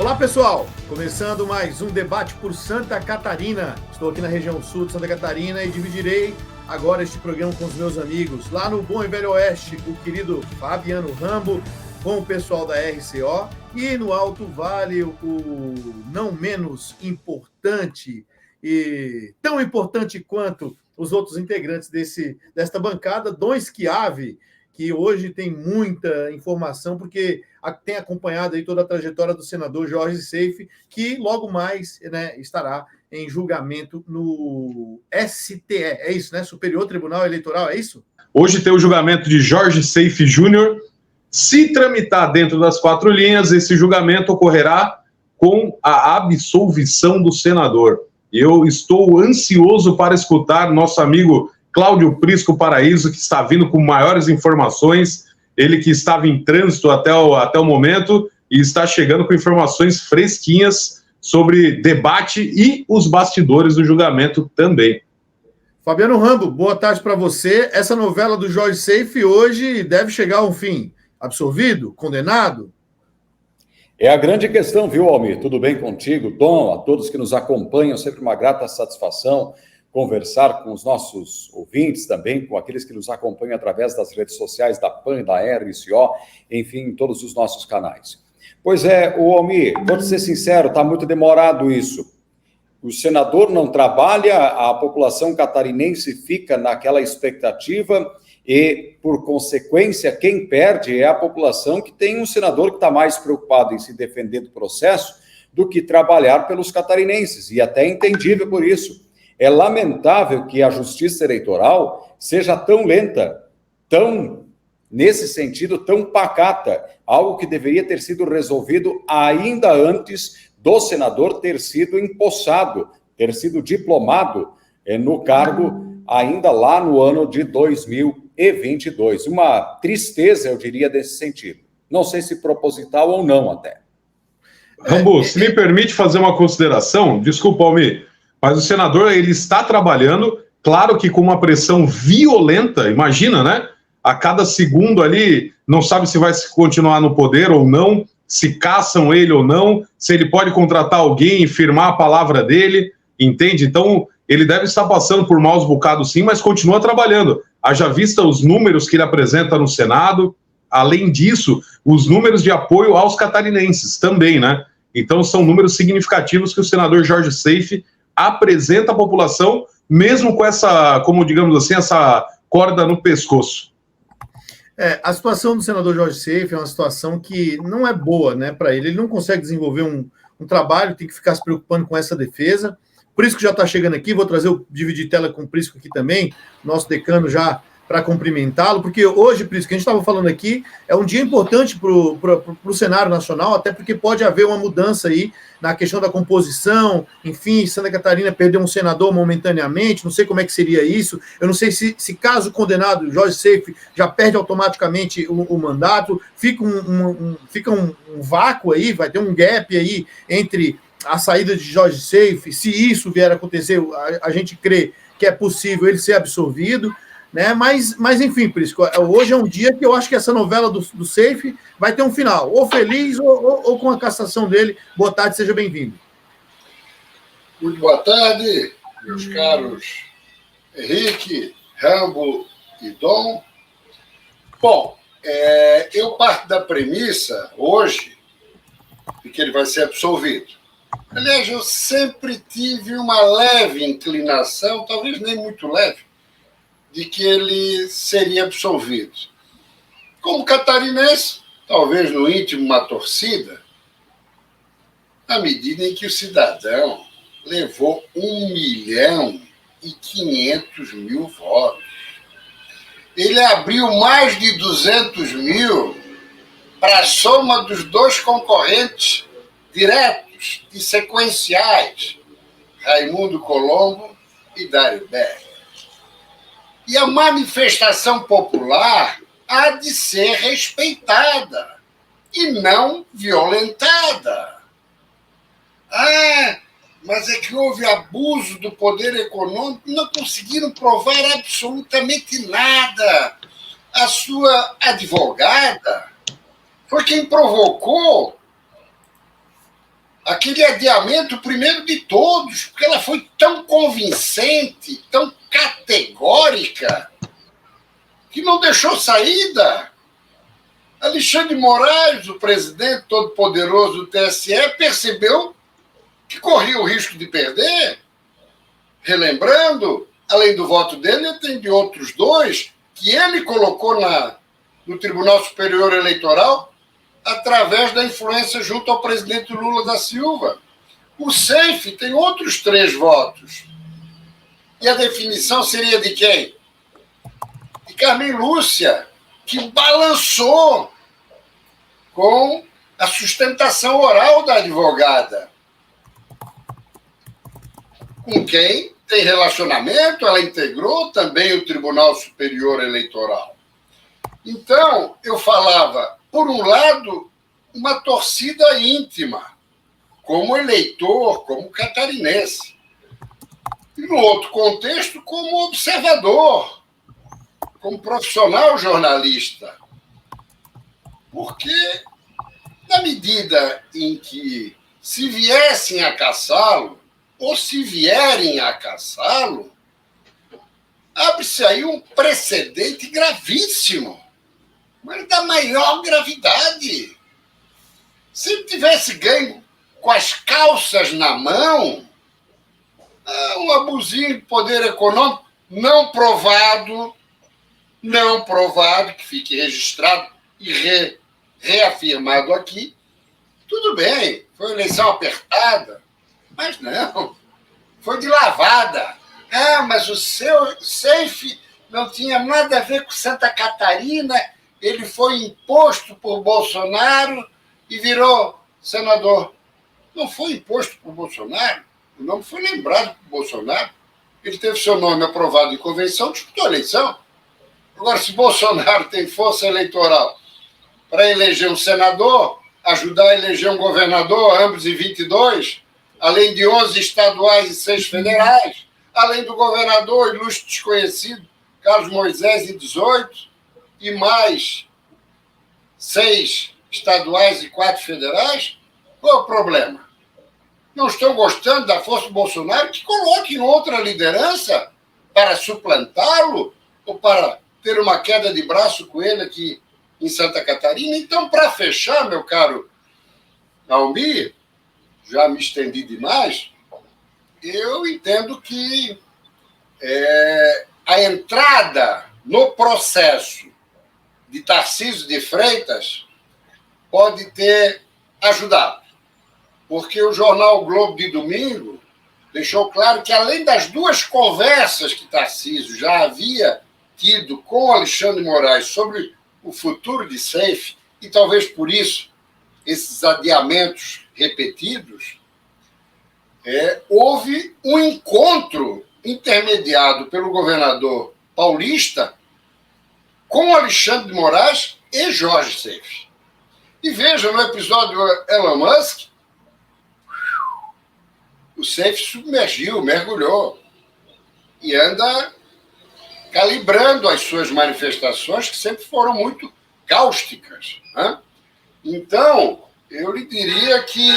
Olá, pessoal! Começando mais um debate por Santa Catarina. Estou aqui na região sul de Santa Catarina e dividirei agora este programa com os meus amigos. Lá no Bom e Velho Oeste, o querido Fabiano Rambo, com o pessoal da RCO. E no Alto Vale, o não menos importante e tão importante quanto os outros integrantes desta bancada, Dom Schiavi, que hoje tem muita informação, porque tem acompanhado aí toda a trajetória do senador Jorge Seife, que logo mais, né, estará em julgamento no STE, é isso, né? Superior Tribunal Eleitoral, é isso? Hoje tem o julgamento de Jorge Seife Júnior. Se tramitar dentro das 4 linhas, esse julgamento ocorrerá com a absolvição do senador. Eu estou ansioso para escutar nosso amigo Cláudio Prisco Paraíso, que está vindo com maiores informações, ele que estava em trânsito até o momento e está chegando com informações fresquinhas sobre debate e os bastidores do julgamento também. Fabiano Rambo, boa tarde para você. Essa novela do Jorge Seife hoje deve chegar ao fim. Absolvido? Condenado? É a grande questão, viu, Almir? Tudo bem contigo? Dom, a todos que nos acompanham, sempre uma grata satisfação conversar com os nossos ouvintes também, com aqueles que nos acompanham através das redes sociais da PAN, da RCO, enfim, todos os nossos canais. Pois é, o Almir, vou te ser sincero, está muito demorado isso. O senador não trabalha, a população catarinense fica naquela expectativa e, por consequência, quem perde é a população que tem um senador que está mais preocupado em se defender do processo do que trabalhar pelos catarinenses, e até entendível por isso. É lamentável que a justiça eleitoral seja tão lenta, nesse sentido, tão pacata, algo que deveria ter sido resolvido ainda antes do senador ter sido empossado, ter sido diplomado no cargo ainda lá no ano de 2022. Uma tristeza, eu diria, desse sentido. Não sei se proposital ou não até. Rambo, se me permite fazer uma consideração, desculpa, Almir, mas o senador, ele está trabalhando, claro que com uma pressão violenta, imagina, né? A cada segundo ali, não sabe se vai continuar no poder ou não, se caçam ele ou não, se ele pode contratar alguém e firmar a palavra dele, entende? Então, ele deve estar passando por maus bocados sim, mas continua trabalhando. Haja vista os números que ele apresenta no Senado, além disso, os números de apoio aos catarinenses também, né? Então, são números significativos que o senador Jorge Seife apresenta à população, mesmo com essa, como digamos assim, essa corda no pescoço. A situação do senador Jorge Seife é uma situação que não é boa, né, para ele. Ele não consegue desenvolver um trabalho, tem que ficar se preocupando com essa defesa. Prisco já está chegando aqui, vou dividir tela com o Prisco aqui também, nosso decano já para cumprimentá-lo, porque hoje, Prisco, que a gente estava falando aqui, é um dia importante para o cenário nacional, até porque pode haver uma mudança aí na questão da composição, enfim, Santa Catarina perdeu um senador momentaneamente, não sei como é que seria isso, eu não sei se caso condenado, Jorge Seife já perde automaticamente o mandato, fica um vácuo aí, vai ter um gap aí entre a saída de Jorge Seife, se isso vier a acontecer, a gente crê que é possível ele ser absolvido, né? Mas enfim, Prisco, hoje é um dia que eu acho que essa novela do Seife vai ter um final, ou feliz ou com a cassação dele. Boa tarde, seja bem-vindo. Muito boa tarde, meus caros Henrique, Rambo e Dom. Bom, eu parto da premissa, hoje, de que ele vai ser absolvido. Aliás, eu sempre tive uma leve inclinação, talvez nem muito leve, de que ele seria absolvido. Como catarinense, talvez no íntimo uma torcida, à medida em que o cidadão levou 1.500.000 votos. Ele abriu mais de 200.000 para a soma dos 2 concorrentes diretos e sequenciais, Raimundo Colombo e Dário Berger. E a manifestação popular há de ser respeitada e não violentada. Mas é que houve abuso do poder econômico, não conseguiram provar absolutamente nada. A sua advogada foi quem provocou aquele adiamento, o primeiro de todos, porque ela foi tão convincente, tão categórica, que não deixou saída. Alexandre de Moraes, o presidente todo-poderoso do TSE, percebeu que corria o risco de perder. Relembrando, além do voto dele, tem de outros dois que ele colocou no Tribunal Superior Eleitoral através da influência junto ao presidente Lula da Silva. O SAFE tem outros 3 votos. E a definição seria de quem? De Carmen Lúcia, que balançou com a sustentação oral da advogada. Com quem tem relacionamento, ela integrou também o Tribunal Superior Eleitoral. Então, eu falava, por um lado, uma torcida íntima, como eleitor, como catarinense. E, no outro contexto, como observador, como profissional jornalista. Porque, na medida em que se viessem a caçá-lo, ou se vierem a caçá-lo, abre-se aí um precedente gravíssimo, mas da maior gravidade. Se ele tivesse ganho com as calças na mão, um abusinho de poder econômico não provado, que fique registrado e reafirmado aqui, tudo bem, foi uma eleição apertada, mas não, foi de lavada. Mas o seu SAFE não tinha nada a ver com Santa Catarina, ele foi imposto por Bolsonaro e virou senador. Não foi imposto por Bolsonaro, o nome foi lembrado por Bolsonaro, ele teve seu nome aprovado em convenção, disputou a eleição. Agora, se Bolsonaro tem força eleitoral para eleger um senador, ajudar a eleger um governador, ambos em 22, além de 11 estaduais e 6 federais, além do governador ilustre desconhecido, Carlos Moisés, em 18, e mais 6 estaduais e 4 federais, qual é o problema? Não estão gostando da força do Bolsonaro? Que coloquem outra liderança para suplantá-lo ou para ter uma queda de braço com ele aqui em Santa Catarina. Então, para fechar, meu caro Almir, já me estendi demais, eu entendo que a entrada no processo de Tarcísio de Freitas pode ter ajudado, porque o jornal o Globo de domingo deixou claro que, além das 2 conversas que Tarcísio já havia tido com Alexandre de Moraes sobre o futuro de SAFE, e talvez por isso esses adiamentos repetidos, houve um encontro intermediado pelo governador paulista com Alexandre de Moraes e Jorge SAFE. E veja, no episódio Elon Musk, o SAFE submergiu, mergulhou, e anda calibrando as suas manifestações, que sempre foram muito cáusticas. Né? Então, eu lhe diria que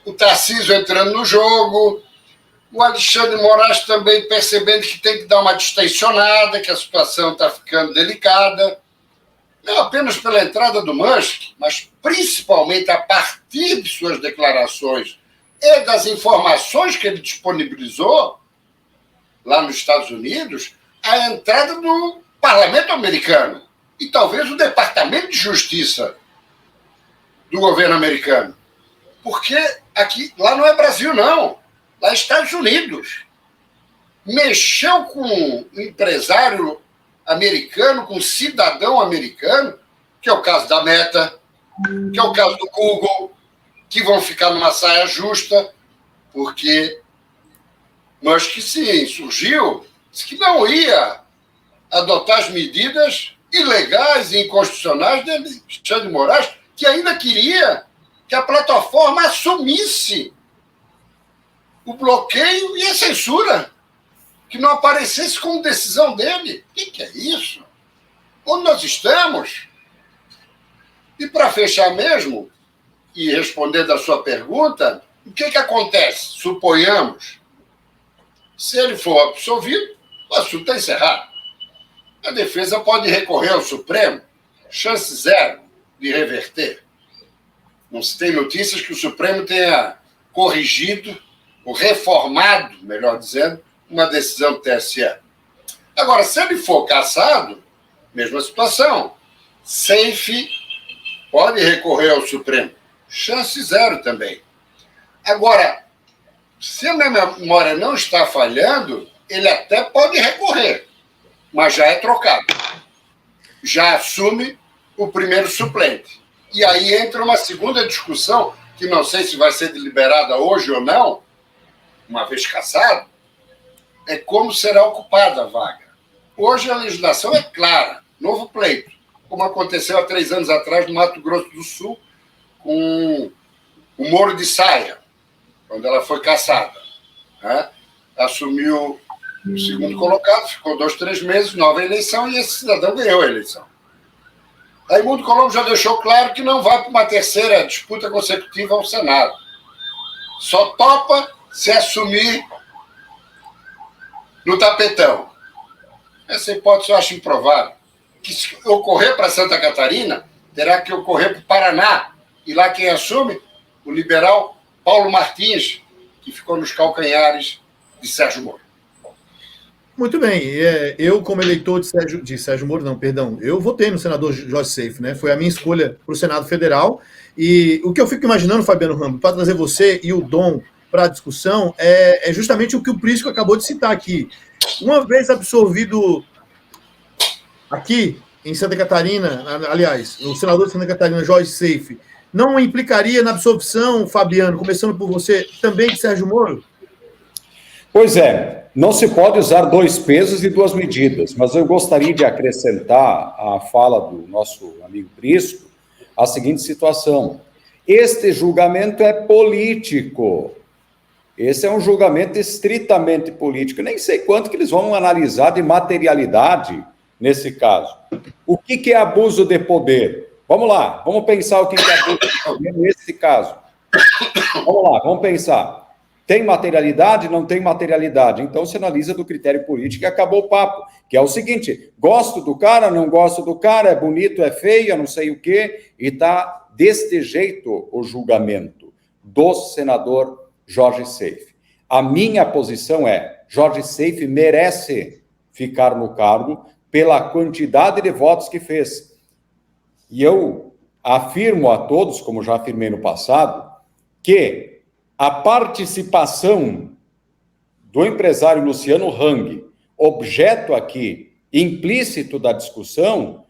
o Tarcísio entrando no jogo, o Alexandre de Moraes também percebendo que tem que dar uma distensionada, que a situação está ficando delicada, não apenas pela entrada do Musk, mas principalmente a partir de suas declarações e das informações que ele disponibilizou lá nos Estados Unidos, a entrada do parlamento americano e talvez o Departamento de Justiça do governo americano. Porque lá não é Brasil, não. Lá é Estados Unidos. Mexeu com um empresário americano, com um cidadão americano, que é o caso da Meta, que é o caso do Google, que vão ficar numa saia justa, porque Musk sim surgiu, disse que não ia adotar as medidas ilegais e inconstitucionais de Alexandre de Moraes, que ainda queria que a plataforma assumisse o bloqueio e a censura, que não aparecesse como decisão dele. O que é isso? Onde nós estamos? E para fechar mesmo, e respondendo a sua pergunta, o que acontece? Suponhamos, se ele for absolvido, o assunto está encerrado. A defesa pode recorrer ao Supremo, chance zero de reverter. Não se tem notícias que o Supremo tenha corrigido, ou reformado, melhor dizendo, uma decisão do TSE. Agora, se ele for cassado, mesma situação. Safe pode recorrer ao Supremo. Chance zero também. Agora, se a minha memória não está falhando, ele até pode recorrer, mas já é trocado. Já assume o primeiro suplente. E aí entra uma segunda discussão, que não sei se vai ser deliberada hoje ou não, uma vez cassado, é como será ocupada a vaga. Hoje a legislação é clara, novo pleito, como aconteceu há 3 anos atrás no Mato Grosso do Sul, com o Moro de Saia, quando ela foi cassada. Né? Assumiu o segundo colocado, ficou 2, 3 meses, nova eleição, e esse cidadão ganhou a eleição. Raimundo Colombo já deixou claro que não vai para uma terceira disputa consecutiva ao Senado. Só topa se assumir no tapetão. Essa hipótese eu acho improvável. Que se ocorrer para Santa Catarina, terá que ocorrer para o Paraná. E lá quem assume? O liberal Paulo Martins, que ficou nos calcanhares de Sérgio Moro. Muito bem. Eu, como eleitor de Sérgio Moro, eu votei no senador Jorge Safe, né? Foi a minha escolha para o Senado Federal. E o que eu fico imaginando, Fabiano Ramos, para trazer você e o Dom para a discussão, é justamente o que o Prisco acabou de citar aqui. Uma vez absorvido aqui em Santa Catarina, aliás, o senador de Santa Catarina, Jorge Safe, não implicaria na absorção, Fabiano, começando por você, também de Sérgio Moro? Pois é, não se pode usar 2 pesos e 2 medidas, mas eu gostaria de acrescentar à fala do nosso amigo Prisco a seguinte situação. Este julgamento é político. Esse é um julgamento estritamente político. Nem sei quanto que eles vão analisar de materialidade nesse caso. O que é abuso de poder? Vamos lá, vamos pensar o que é abuso de poder nesse caso. Vamos lá, vamos pensar. Tem materialidade? Não tem materialidade. Então, se analisa do critério político e acabou o papo. Que é o seguinte, gosto do cara, não gosto do cara, é bonito, é feio, não sei o quê, e está deste jeito o julgamento do senador Jorge Safe. A minha posição é, Jorge Safe merece ficar no cargo pela quantidade de votos que fez. E eu afirmo a todos, como já afirmei no passado, que a participação do empresário Luciano Hang, objeto aqui implícito da discussão,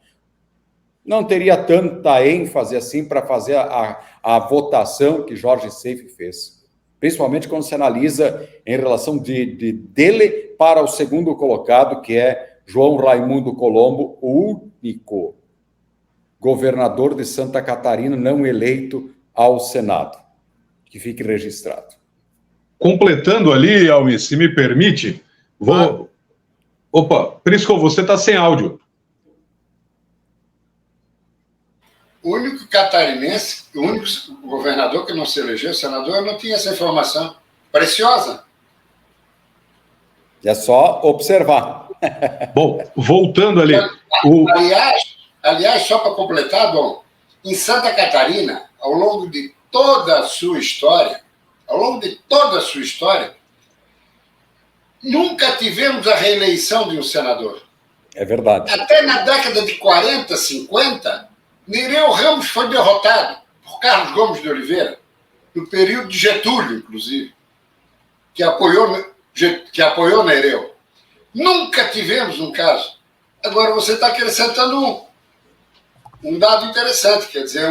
não teria tanta ênfase assim para fazer a votação que Jorge Safe fez. Principalmente quando se analisa em relação dele para o segundo colocado, que é João Raimundo Colombo, o único governador de Santa Catarina não eleito ao Senado. Que fique registrado. Completando ali, Almir, se me permite, Opa, Prisco, você está sem áudio. O único catarinense, o único governador que não se elegeu senador, eu não tinha essa informação. Preciosa. É só observar. Bom, voltando ali. Aliás, só para completar, Dom, em Santa Catarina, ao longo de toda a sua história, nunca tivemos a reeleição de um senador. É verdade. Até na década de 40, 50, Nereu Ramos foi derrotado por Carlos Gomes de Oliveira, no período de Getúlio, inclusive, que apoiou Nereu. Nunca tivemos um caso. Agora você está acrescentando um dado interessante, quer dizer,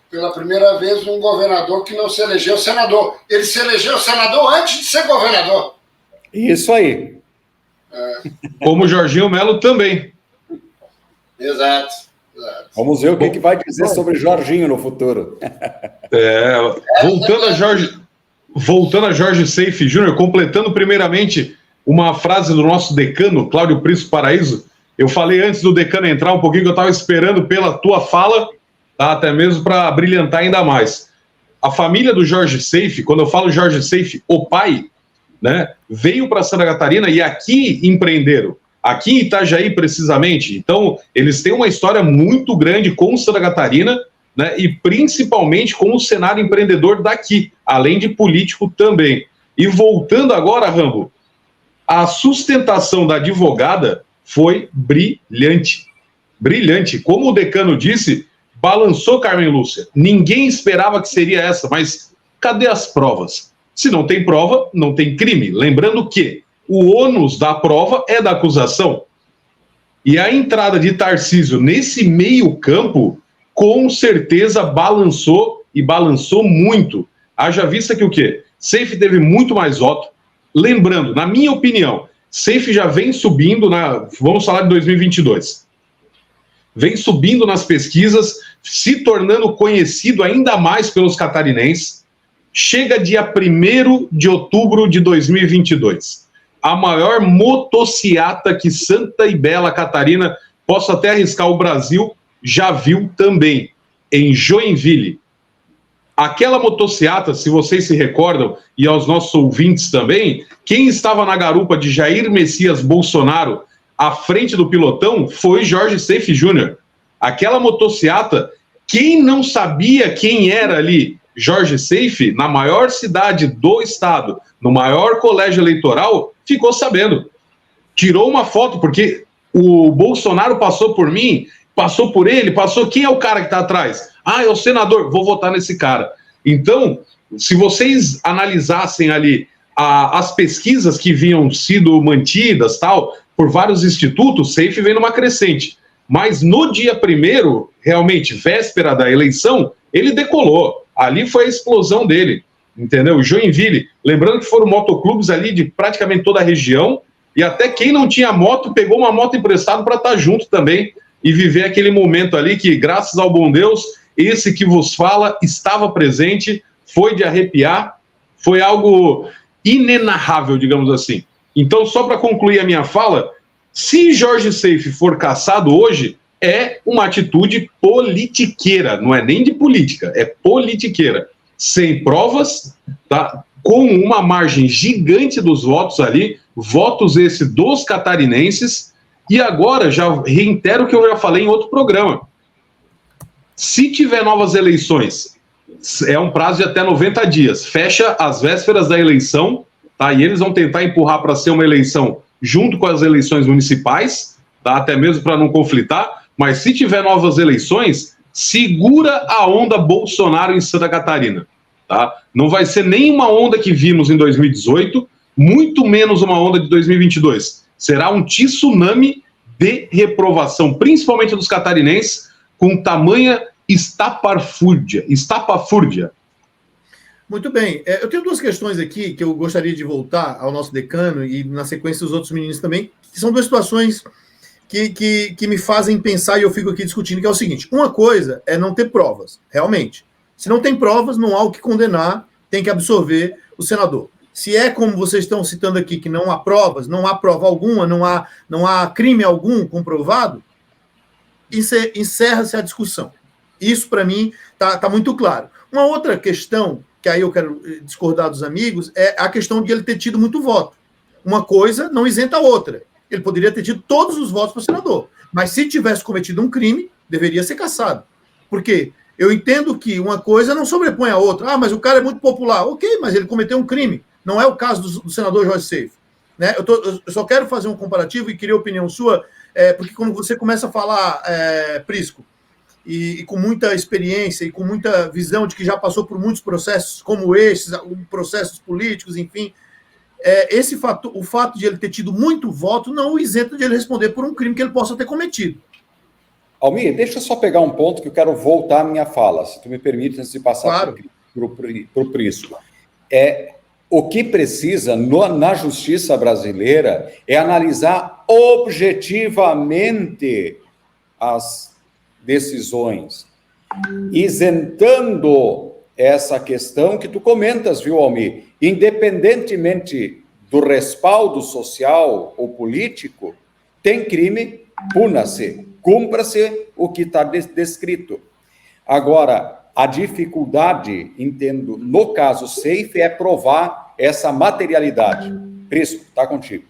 pela primeira vez, um governador que não se elegeu senador. Ele se elegeu senador antes de ser governador. Isso aí. Como o Jorginho Melo também. Exato. Vamos ver o que vai dizer sobre Jorginho no futuro. Voltando a Jorge Safe Júnior, completando primeiramente uma frase do nosso decano, Cláudio Prisco Paraíso. Eu falei antes do decano entrar um pouquinho, que eu estava esperando pela tua fala, tá? Até mesmo para brilhantar ainda mais. A família do Jorge Seife, quando eu falo Jorge Seife, o pai, né, veio para Santa Catarina e aqui empreenderam. Aqui em Itajaí, precisamente. Então, eles têm uma história muito grande com Santa Catarina, né, e principalmente com o cenário empreendedor daqui, além de político também. E voltando agora, Rambo, a sustentação da advogada foi brilhante. Brilhante. Como o decano disse, balançou, Carmen Lúcia. Ninguém esperava que seria essa, mas cadê as provas? Se não tem prova, não tem crime. Lembrando que o ônus da prova é da acusação. E a entrada de Tarcísio nesse meio campo, com certeza balançou, e balançou muito. Haja vista que o quê? Seife teve muito mais voto. Lembrando, na minha opinião, Seife já vem subindo, vamos falar de 2022. Vem subindo nas pesquisas, se tornando conhecido ainda mais pelos catarinenses. Chega dia 1º de outubro de 2022. A maior motociata que Santa e Bela Catarina, posso até arriscar o Brasil, já viu também, em Joinville. Aquela motociata, se vocês se recordam, e aos nossos ouvintes também, quem estava na garupa de Jair Messias Bolsonaro à frente do pilotão foi Jorge Seife Júnior. Aquela motociata, quem não sabia quem era ali Jorge Seife, na maior cidade do estado, no maior colégio eleitoral, ficou sabendo. Tirou uma foto, porque o Bolsonaro passou por mim, passou por ele, passou... Quem é o cara que está atrás? Ah, é o senador, vou votar nesse cara. Então, se vocês analisassem ali as pesquisas que vinham sido mantidas, tal, por vários institutos, Seife vem numa crescente. Mas no dia 1º, realmente, véspera da eleição, ele decolou. Ali foi a explosão dele, entendeu? Joinville, lembrando que foram motoclubes ali de praticamente toda a região, e até quem não tinha moto, pegou uma moto emprestada para estar junto também, e viver aquele momento ali que, graças ao bom Deus, esse que vos fala estava presente, foi de arrepiar, foi algo inenarrável, digamos assim. Então, só para concluir a minha fala, se Jorge Seife for cassado hoje, é uma atitude politiqueira, não é nem de política, é politiqueira. Sem provas, tá? Com uma margem gigante dos votos ali, votos esse dos catarinenses, e agora, já reitero o que eu já falei em outro programa. Se tiver novas eleições, é um prazo de até 90 dias. Fecha às vésperas da eleição, tá? E eles vão tentar empurrar para ser uma eleição junto com as eleições municipais, tá? Até mesmo para não conflitar. Mas se tiver novas eleições, segura a onda Bolsonaro em Santa Catarina, tá? Não vai ser nem uma onda que vimos em 2018, muito menos uma onda de 2022. Será um tsunami de reprovação, principalmente dos catarinenses, com tamanha estapafúrdia. Muito bem. Eu tenho duas questões aqui que eu gostaria de voltar ao nosso decano e, na sequência, os outros meninos também, que são duas situações que me fazem pensar e eu fico aqui discutindo, que é o seguinte. Uma coisa é não ter provas, realmente. Se não tem provas, não há o que condenar, tem que absorver o senador. Se é como vocês estão citando aqui, que não há provas, não há prova alguma, não há crime algum comprovado, encerra-se a discussão. Isso, para mim, tá muito claro. Uma outra questão, que aí eu quero discordar dos amigos, é a questão de ele ter tido muito voto. Uma coisa não isenta a outra. Ele poderia ter tido todos os votos para o senador, mas se tivesse cometido um crime, deveria ser cassado. Por quê? Eu entendo que uma coisa não sobrepõe a outra. Ah, mas o cara é muito popular. Ok, mas ele cometeu um crime. Não é o caso do senador Jorge Seife. Né? Eu só quero fazer um comparativo e queria a opinião sua, porque quando você começa a falar, Prisco, e com muita experiência e com muita visão de que já passou por muitos processos como esses, processos políticos, enfim, o fato de ele ter tido muito voto não o isenta de ele responder por um crime que ele possa ter cometido. Almir, deixa eu só pegar um ponto que eu quero voltar à minha fala, se tu me permite, antes de passar para o Prisco. O que precisa na justiça brasileira é analisar objetivamente as decisões, isentando essa questão que tu comentas, viu, Almir? Independentemente do respaldo social ou político, tem crime, puna-se, cumpra-se o que está descrito. Agora, A dificuldade, entendo, no caso Safe, é provar essa materialidade. Prisco, está contigo.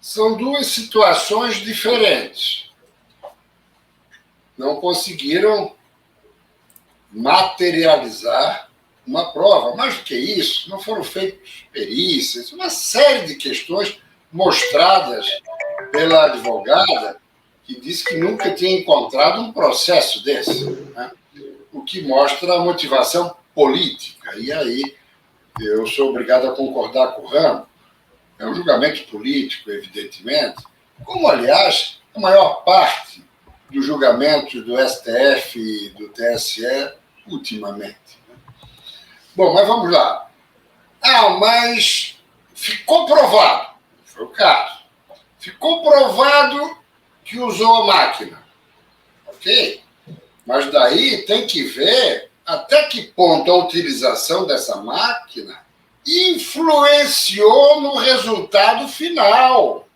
São duas situações diferentes. Não conseguiram materializar uma prova. Mais do que isso, não foram feitas perícias, uma série de questões mostradas pela advogada, que disse que nunca tinha encontrado um processo desse, né? O que mostra a motivação política. E aí eu sou obrigado a concordar com o Ramo. É um julgamento político, evidentemente, como, aliás, a maior parte dos julgamentos do STF e do TSE ultimamente. Bom, mas vamos lá. Mas ficou provado, foi o caso, ficou provado que usou a máquina. Ok? Mas daí tem que ver até que ponto a utilização dessa máquina influenciou no resultado final.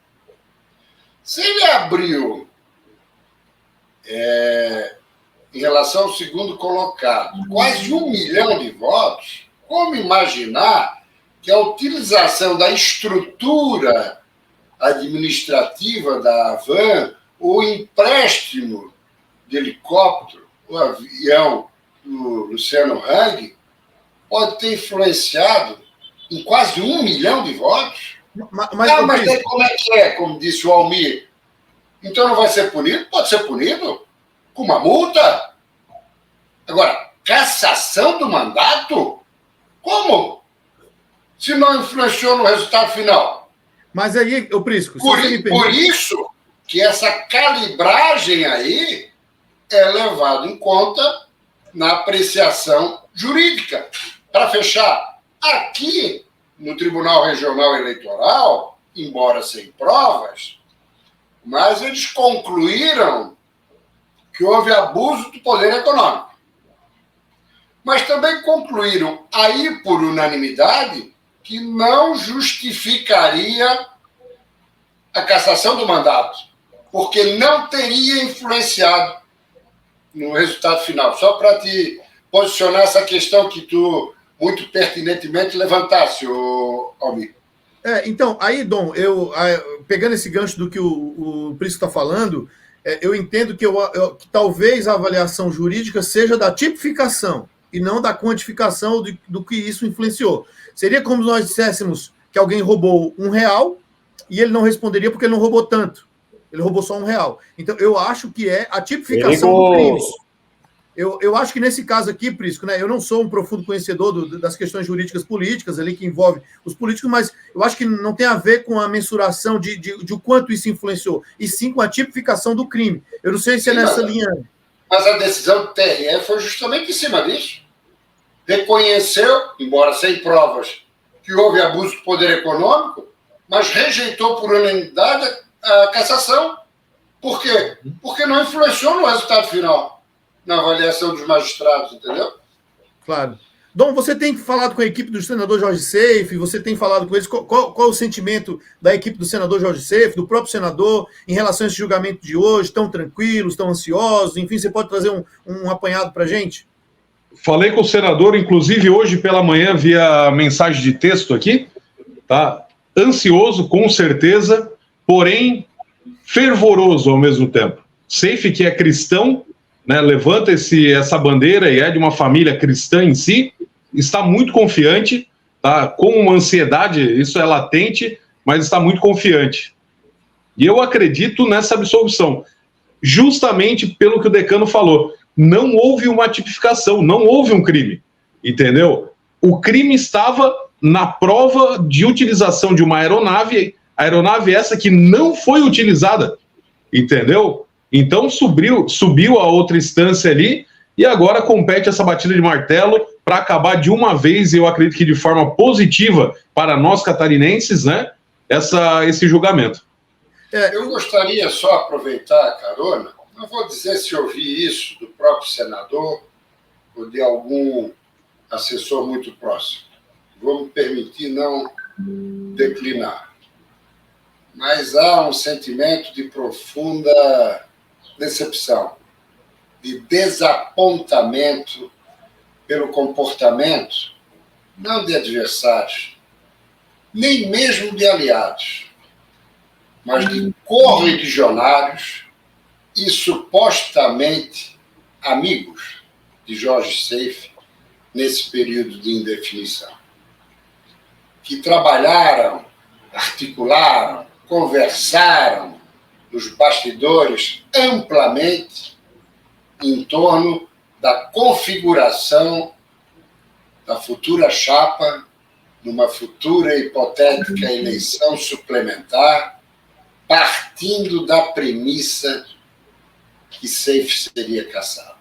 Se ele abriu, em relação ao segundo colocado, quase 1 milhão de votos, como imaginar que a utilização da estrutura administrativa da van, o empréstimo de helicóptero, o avião do Luciano Hang, pode ter influenciado em quase 1 milhão de votos? Mas daí como é que é, como disse o Almir? Então não vai ser punido? Pode ser punido com uma multa. Agora, cassação do mandato? Como? Se não influenciou no resultado final. Mas aí, o Prisco... Por isso que essa calibragem aí é levada em conta na apreciação jurídica. Para fechar, aqui no Tribunal Regional Eleitoral, embora sem provas, mas eles concluíram que houve abuso do poder econômico. Mas também concluíram, aí por unanimidade, que não justificaria a cassação do mandato, porque não teria influenciado no resultado final. Só para te posicionar essa questão que tu muito pertinentemente levantasse, Almir. Então, aí, Dom, pegando esse gancho do que o Prisco está falando, eu entendo que talvez a avaliação jurídica seja da tipificação e não da quantificação do que isso influenciou. Seria como nós disséssemos que alguém roubou R$1 e ele não responderia porque ele não roubou tanto. Ele roubou só R$1. Então, eu acho que é a tipificação do crime. Eu acho que nesse caso aqui, Prisco, né, eu não sou um profundo conhecedor das questões jurídicas políticas ali que envolve os políticos, mas eu acho que não tem a ver com a mensuração de o quanto isso influenciou, e sim com a tipificação do crime. Eu não sei se é nessa linha. Mas a decisão do TRE foi justamente em cima disso. Reconheceu, embora sem provas, que houve abuso do poder econômico, mas rejeitou por unanimidade a cassação. Por quê? Porque não influenciou no resultado final, na avaliação dos magistrados, entendeu? Claro. Dom, você tem falado com a equipe do senador Jorge Seife, você tem falado com eles, qual é o sentimento da equipe do senador Jorge Seife, do próprio senador, em relação a esse julgamento de hoje, tão tranquilos, tão ansiosos, enfim, você pode trazer um apanhado para a gente? Falei com o senador, inclusive hoje pela manhã, via mensagem de texto aqui, tá? Ansioso, com certeza, porém fervoroso ao mesmo tempo. Seife, que é cristão, né, levanta essa bandeira e é de uma família cristã em si, está muito confiante, tá? Com uma ansiedade, isso é latente, mas está muito confiante. E eu acredito nessa absolvição, justamente pelo que o decano falou. Não houve uma tipificação, não houve um crime, entendeu? O crime estava na prova de utilização de uma aeronave essa que não foi utilizada, entendeu? Então subiu a outra instância ali e agora compete essa batida de martelo para acabar de uma vez, eu acredito que de forma positiva para nós catarinenses, né, esse julgamento. Eu gostaria só aproveitar a carona, não vou dizer se ouvi isso do próprio senador ou de algum assessor muito próximo. Vou me permitir não declinar. Mas há um sentimento de profunda decepção. de desapontamento pelo comportamento, não de adversários, nem mesmo de aliados, mas de correligionários e supostamente amigos de Jorge Seife nesse período de indefinição, que trabalharam, articularam, conversaram nos bastidores amplamente em torno da configuração da futura chapa numa futura hipotética eleição suplementar, partindo da premissa que Seife seria cassado.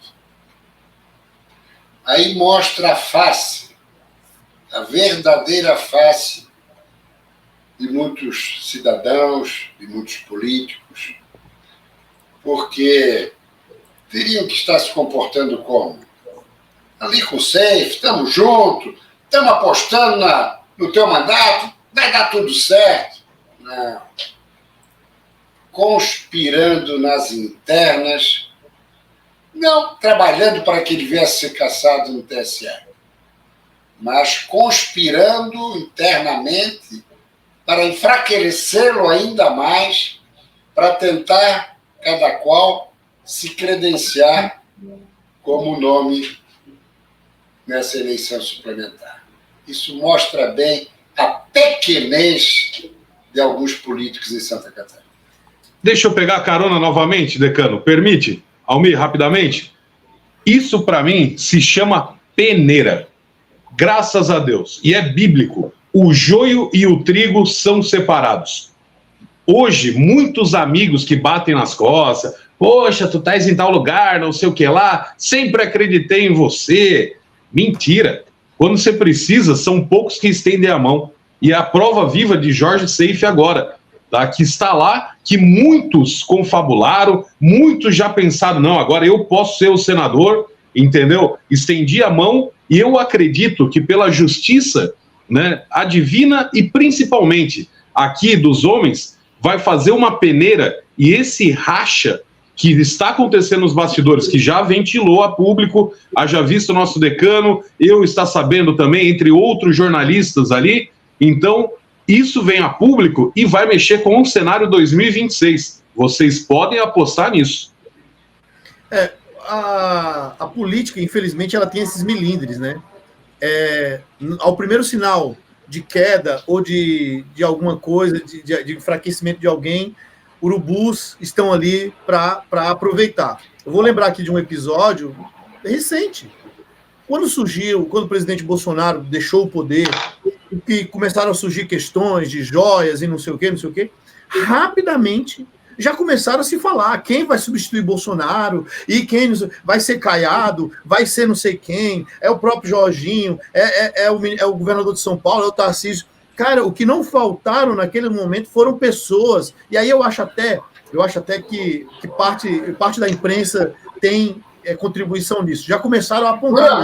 Aí mostra a face, a verdadeira face de muitos cidadãos, de muitos políticos, porque teriam que estar se comportando como? Ali com o Seife, estamos juntos, estamos apostando no teu mandato, vai dar tudo certo. Não. Conspirando nas internas, não trabalhando para que ele viesse ser cassado no TSE, mas conspirando internamente para enfraquecê-lo ainda mais, para tentar, cada qual, se credenciar como nome nessa eleição suplementar. Isso mostra bem a pequenez de alguns políticos em Santa Catarina. Deixa eu pegar a carona novamente, decano. Permite? Almir, rapidamente. Isso, para mim, se chama peneira. Graças a Deus. E é bíblico. O joio e o trigo são separados. Hoje, muitos amigos que batem nas costas, poxa, tu estás em tal lugar, não sei o que lá, sempre acreditei em você. Mentira. Quando você precisa, são poucos que estendem a mão. E a prova viva de Jorge Seife agora, tá? Que está lá, que muitos confabularam, muitos já pensaram, não, agora eu posso ser o senador, entendeu? Estendi a mão e eu acredito que pela justiça, né, a divina e principalmente aqui dos homens, vai fazer uma peneira e esse racha que está acontecendo nos bastidores, que já ventilou a público, haja visto o nosso decano, eu está sabendo também, entre outros jornalistas ali, então isso vem a público e vai mexer com o cenário 2026. Vocês podem apostar nisso. A política, infelizmente, ela tem esses milindres, né? Ao primeiro sinal de queda ou de alguma coisa, de enfraquecimento de alguém, urubus estão ali para aproveitar. Eu vou lembrar aqui de um episódio recente. Quando o presidente Bolsonaro deixou o poder, que começaram a surgir questões de joias e não sei o quê, rapidamente já começaram a se falar quem vai substituir Bolsonaro e quem vai ser Caiado, vai ser não sei quem, é o próprio Jorginho, é o governador de São Paulo, é o Tarcísio. Cara, o que não faltaram naquele momento foram pessoas, e aí eu acho até que parte da imprensa tem contribuição nisso. Já começaram a apontar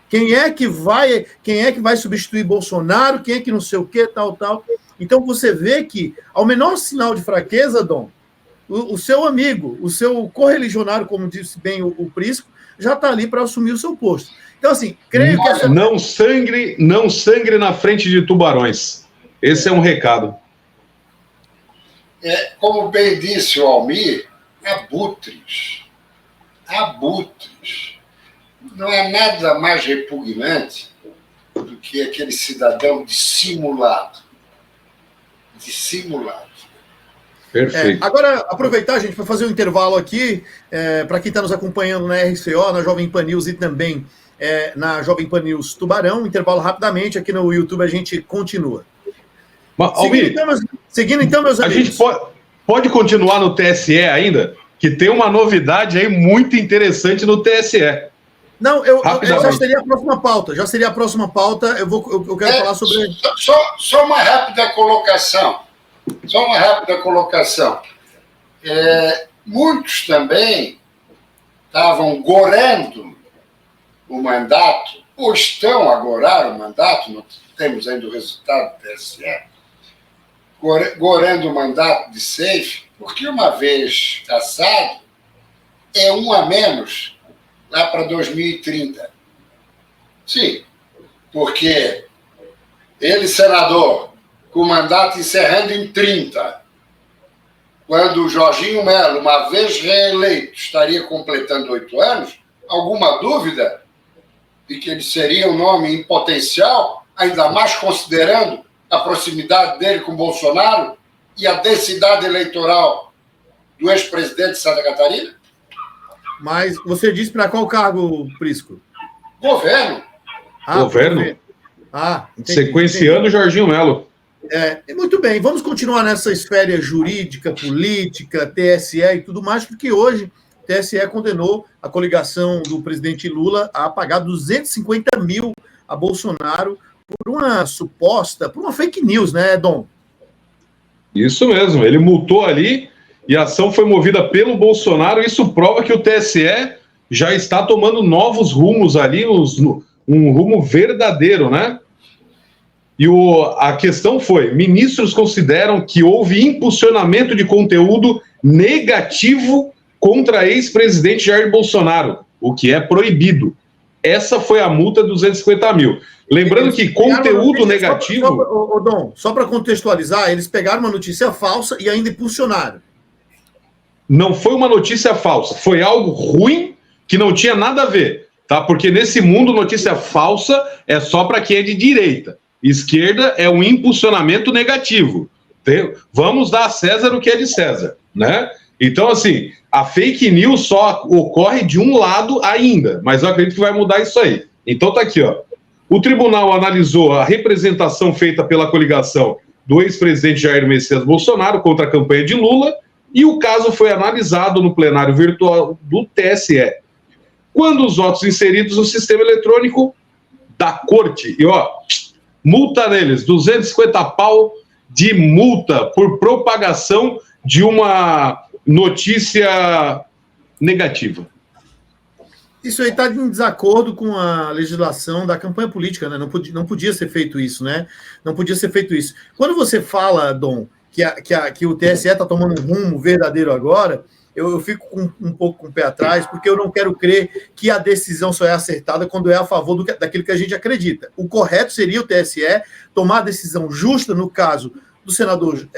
quem é que vai substituir Bolsonaro, quem é que não sei o que, tal. Então você vê que, ao menor sinal de fraqueza, Dom, o seu amigo, o seu correligionário, como disse bem o Prisco, já está ali para assumir o seu posto. Então, assim, creio que... Não sangre na frente de tubarões. Esse é um recado. Como bem disse o Almir, abutres. Não é nada mais repugnante do que aquele cidadão dissimulado. Perfeito. Agora, aproveitar, gente, para fazer um intervalo aqui, para quem está nos acompanhando na RCO, na Jovem Pan News e também na Jovem Pan News Tubarão, intervalo rapidamente, aqui no YouTube a gente continua. Seguindo então, meus amigos. A gente pode continuar no TSE ainda, que tem uma novidade aí muito interessante no TSE. Não, eu já seria a próxima pauta. Eu quero falar sobre... Só uma rápida colocação. Muitos também estavam gorando o mandato, ou estão a gorar o mandato, não temos ainda o resultado do TSE, gorando o mandato de Seife, porque uma vez cassado, é um a menos lá para 2030. Sim, porque ele, senador, com o mandato encerrando em 30, quando o Jorginho Melo, uma vez reeleito, estaria completando 8 anos, alguma dúvida de que ele seria um nome em potencial, ainda mais considerando a proximidade dele com Bolsonaro e a densidade eleitoral do ex-presidente de Santa Catarina? Mas você disse para qual cargo, Prisco? Governo. Governo? Entendi, sequenciando o Jorginho Melo. Muito bem, vamos continuar nessa esfera jurídica, política, TSE e tudo mais, porque hoje o TSE condenou a coligação do presidente Lula a pagar 250 mil a Bolsonaro por uma fake news, né, Dom? Isso mesmo, ele multou ali e a ação foi movida pelo Bolsonaro. Isso prova que o TSE já está tomando novos rumos ali, um rumo verdadeiro, né? E a questão foi: ministros consideram que houve impulsionamento de conteúdo negativo contra ex-presidente Jair Bolsonaro, o que é proibido. Essa foi a multa de 250 mil. Lembrando que conteúdo negativo... Dom, só para contextualizar, eles pegaram uma notícia falsa e ainda impulsionaram. Não foi uma notícia falsa, foi algo ruim que não tinha nada a ver, tá? Porque nesse mundo, notícia falsa é só para quem é de direita. Esquerda é um impulsionamento negativo. Vamos dar a César o que é de César, né? Então, assim, a fake news só ocorre de um lado ainda, mas eu acredito que vai mudar isso aí. Então tá aqui, ó. O tribunal analisou a representação feita pela coligação do ex-presidente Jair Messias Bolsonaro contra a campanha de Lula e o caso foi analisado no plenário virtual do TSE. Quando os votos inseridos no sistema eletrônico da corte, e ó, multa neles, 250 pau de multa por propagação de uma notícia negativa. Isso aí está em desacordo com a legislação da campanha política, né? Não podia ser feito isso, né? Não podia ser feito isso. Quando você fala, Dom, que o TSE está tomando um rumo verdadeiro agora, eu fico um pouco com o pé atrás, porque eu não quero crer que a decisão só é acertada quando é a favor daquilo que a gente acredita. O correto seria o TSE tomar a decisão justa no caso do senador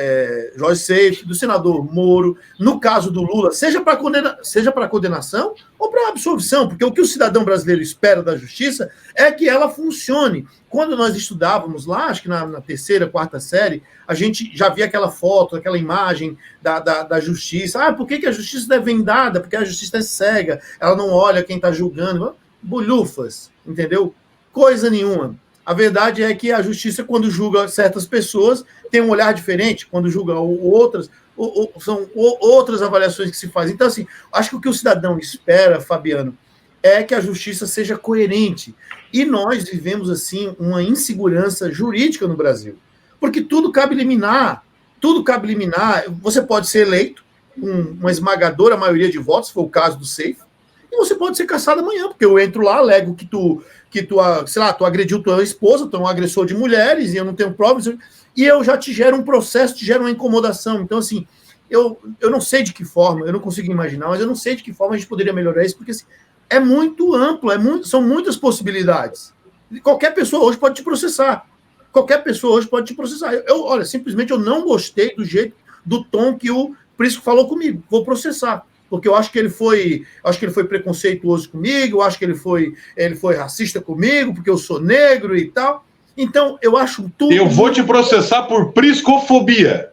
Jorge Seife, do senador Moro, no caso do Lula, seja para condenação ou para absolvição, porque o que o cidadão brasileiro espera da justiça é que ela funcione. Quando nós estudávamos lá, acho que na terceira, quarta série, a gente já via aquela foto, aquela imagem da justiça. Por que a justiça é vendada? Porque a justiça é cega, ela não olha quem está julgando. Bolhufas, entendeu? Coisa nenhuma. A verdade é que a justiça, quando julga certas pessoas, tem um olhar diferente, quando julga outras, são outras avaliações que se fazem. Então, assim, acho que o que o cidadão espera, Fabiano, é que a justiça seja coerente. E nós vivemos, assim, uma insegurança jurídica no Brasil. Porque tudo cabe liminar. Tudo cabe liminar. Você pode ser eleito com uma esmagadora maioria de votos, foi o caso do Seife, e você pode ser cassado amanhã, porque eu entro lá, alego que tu agrediu tua esposa, tu é um agressor de mulheres, e eu não tenho provas, e eu já te gero um processo, te gero uma incomodação. Então, assim, eu não sei de que forma, eu não consigo imaginar, mas eu não sei de que forma a gente poderia melhorar isso, porque assim, é muito amplo, são muitas possibilidades. Qualquer pessoa hoje pode te processar. Qualquer pessoa hoje pode te processar. Olha, simplesmente eu não gostei do tom que o Prisco falou comigo. Vou processar. Porque eu acho que ele foi preconceituoso comigo, eu acho que ele foi racista comigo, porque eu sou negro e tal. Então, eu acho tudo... Eu vou te processar por priscofobia.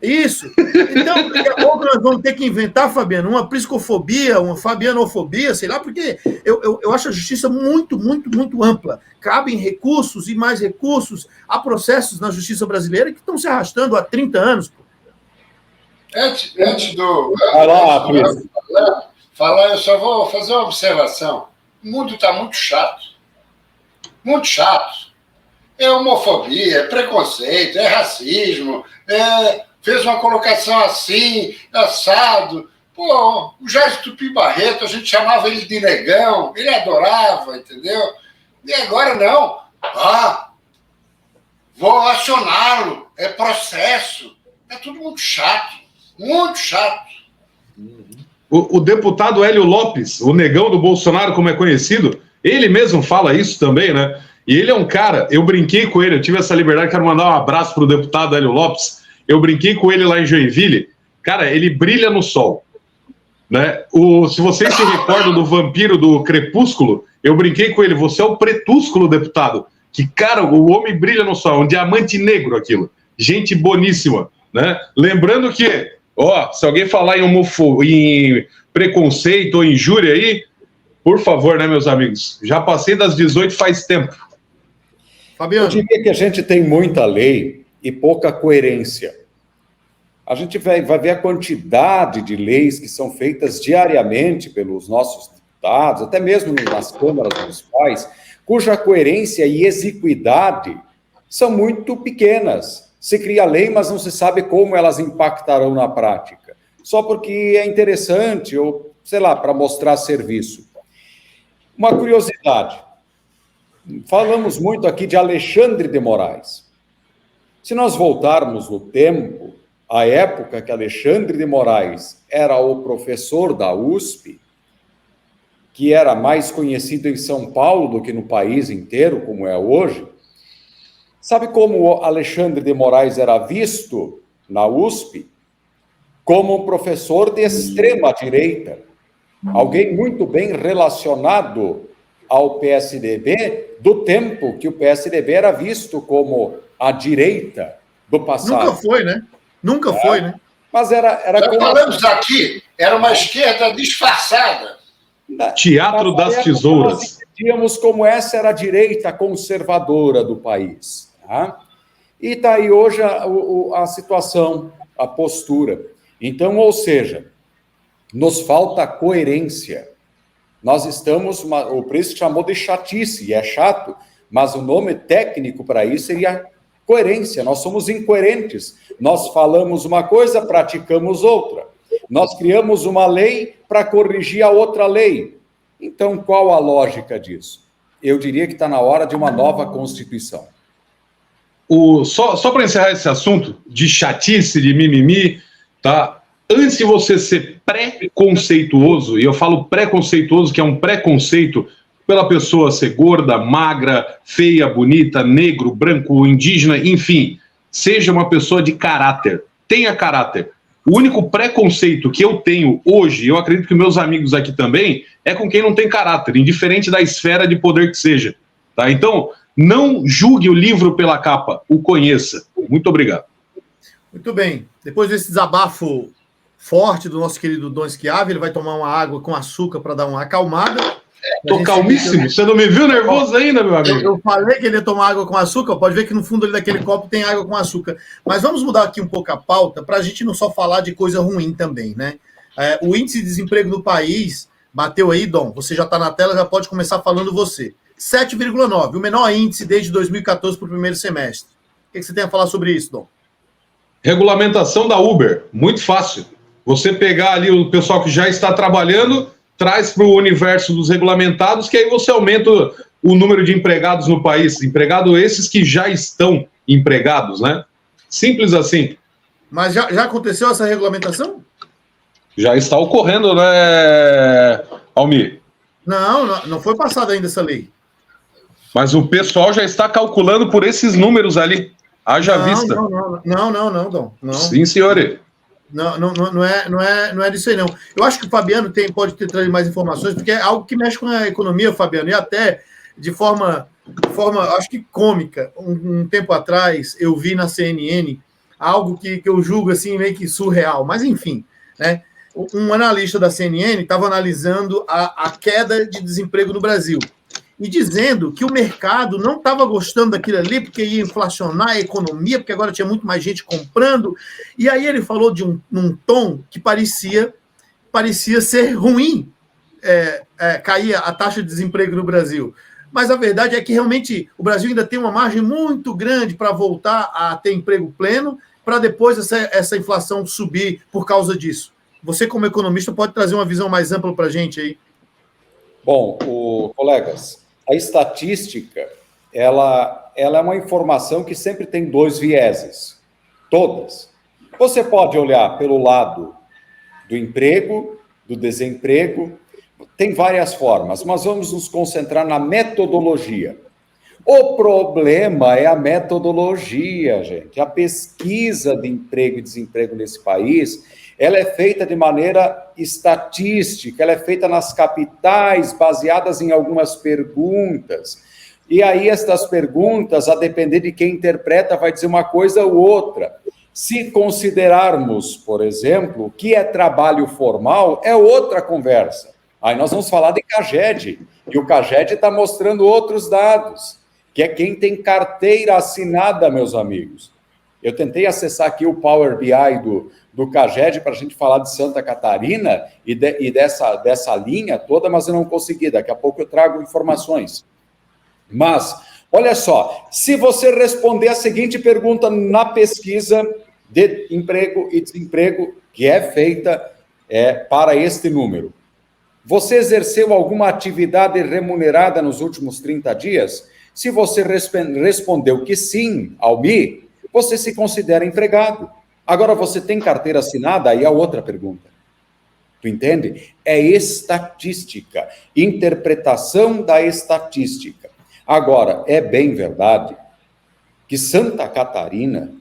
Isso. Então, daqui a pouco nós vamos ter que inventar, Fabiano, uma priscofobia, uma fabianofobia, sei lá, porque eu acho a justiça muito, muito, muito ampla. Cabem recursos e mais recursos. Há processos na justiça brasileira que estão se arrastando há 30 anos. Antes do... Falar, eu só vou fazer uma observação. O mundo está muito chato. Muito chato. É homofobia, é preconceito, é racismo, fez uma colocação assim, assado. Pô, o Jorge Tupi Barreto, a gente chamava ele de negão, ele adorava, entendeu? E agora não. Vou acioná-lo, é processo. É tudo muito chato. Muito chato. O deputado Hélio Lopes, o negão do Bolsonaro, como é conhecido, ele mesmo fala isso também, né? E ele é um cara, eu brinquei com ele, eu tive essa liberdade, quero mandar um abraço pro deputado Hélio Lopes, eu brinquei com ele lá em Joinville, cara, ele brilha no sol, né? Se vocês se recordam do vampiro do Crepúsculo, eu brinquei com ele, você é o Pretúsculo, deputado, que, cara, o homem brilha no sol, um diamante negro aquilo, gente boníssima, né? Lembrando que, se alguém falar em preconceito ou injúria aí, por favor, né, meus amigos, já passei das 18 faz tempo. Fabiano. Eu diria que a gente tem muita lei e pouca coerência. A gente vai ver a quantidade de leis que são feitas diariamente pelos nossos deputados, até mesmo nas câmaras municipais, cuja coerência e execuidade são muito pequenas. Se cria lei, mas não se sabe como elas impactarão na prática. Só porque é interessante, ou, sei lá, para mostrar serviço. Uma curiosidade. Falamos muito aqui de Alexandre de Moraes. Se nós voltarmos no tempo, à época que Alexandre de Moraes era o professor da USP, que era mais conhecido em São Paulo do que no país inteiro, como é hoje, sabe como Alexandre de Moraes era visto na USP? Como um professor de extrema-direita, alguém muito bem relacionado ao PSDB, do tempo que o PSDB era visto como a direita do passado. Nunca foi, né? Nunca foi, né? Mas era como... falamos aqui, era uma esquerda disfarçada. Teatro das tesouras. Nós entendíamos como essa era a direita conservadora do país. Tá? E está aí hoje a situação, a postura. Então, ou seja, nos falta coerência. Nós estamos, o Prisco chamou de chatice, e é chato, mas o nome técnico para isso seria coerência. Nós somos incoerentes. Nós falamos uma coisa, praticamos outra. Nós criamos uma lei para corrigir a outra lei. Então, qual a lógica disso? Eu diria que está na hora de uma nova Constituição. Só para encerrar esse assunto de chatice, de mimimi, tá? Antes de você ser preconceituoso, e eu falo preconceituoso, que é um preconceito pela pessoa ser gorda, magra, feia, bonita, negro, branco, indígena, enfim, seja uma pessoa de caráter, tenha caráter. O único preconceito que eu tenho hoje, eu acredito que meus amigos aqui também, é com quem não tem caráter, indiferente da esfera de poder que seja. Tá? Então, não julgue o livro pela capa, o conheça. Muito obrigado. Muito bem. Depois desse desabafo forte do nosso querido Dom Schiavi, ele vai tomar uma água com açúcar para dar uma acalmada. Tô calmíssimo. Você não me viu nervoso ainda, meu amigo? Eu falei que ele ia tomar água com açúcar. Pode ver que no fundo ali daquele copo tem água com açúcar. Mas vamos mudar aqui um pouco a pauta para a gente não só falar de coisa ruim também, né? O índice de desemprego do país bateu aí, Dom. Você já está na tela, já pode começar falando você. 7,9, o menor índice desde 2014 para o primeiro semestre. O que você tem a falar sobre isso, Dom? Regulamentação da Uber, muito fácil. Você pegar ali o pessoal que já está trabalhando, traz para o universo dos regulamentados, que aí você aumenta o número de empregados no país. Empregados esses que já estão empregados, né? Simples assim. Mas já aconteceu essa regulamentação? Já está ocorrendo, né, Almir? Não foi passada ainda essa lei. Mas o pessoal já está calculando por esses números ali. Haja vista. Não, Dom. Não. Sim, senhor. Não é disso aí, não. Eu acho que o Fabiano pode ter trazido mais informações, porque é algo que mexe com a economia, Fabiano, e até de forma acho que cômica. Um tempo atrás, eu vi na CNN algo que eu julgo assim, meio que surreal, mas enfim, né? Um analista da CNN estava analisando a queda de desemprego no Brasil e dizendo que o mercado não estava gostando daquilo ali porque ia inflacionar a economia, porque agora tinha muito mais gente comprando. E aí ele falou num tom que parecia ser ruim cair a taxa de desemprego no Brasil. Mas a verdade é que realmente o Brasil ainda tem uma margem muito grande para voltar a ter emprego pleno, para depois essa inflação subir por causa disso. Você, como economista, pode trazer uma visão mais ampla para a gente aí? Bom, colegas, a estatística, ela é uma informação que sempre tem dois vieses, todas. Você pode olhar pelo lado do emprego do desemprego. Tem várias formas, mas vamos nos concentrar na metodologia. O problema é a metodologia, gente. A pesquisa de emprego e desemprego nesse país, ela é feita de maneira estatística, ela é feita nas capitais, baseadas em algumas perguntas. E aí, estas perguntas, a depender de quem interpreta, vai dizer uma coisa ou outra. Se considerarmos, por exemplo, o que é trabalho formal, é outra conversa. Aí nós vamos falar de CAGED, e o CAGED está mostrando outros dados, que é quem tem carteira assinada, meus amigos. Eu tentei acessar aqui o Power BI do CAGED para a gente falar de Santa Catarina e dessa linha toda, mas eu não consegui. Daqui a pouco eu trago informações. Mas, olha só, se você responder a seguinte pergunta na pesquisa de emprego e desemprego, que é feita para este número, você exerceu alguma atividade remunerada nos últimos 30 dias? Se você respondeu que sim, Almi, você se considera empregado. Agora, você tem carteira assinada? Aí é outra pergunta. Tu entende? É estatística, interpretação da estatística. Agora, é bem verdade que Santa Catarina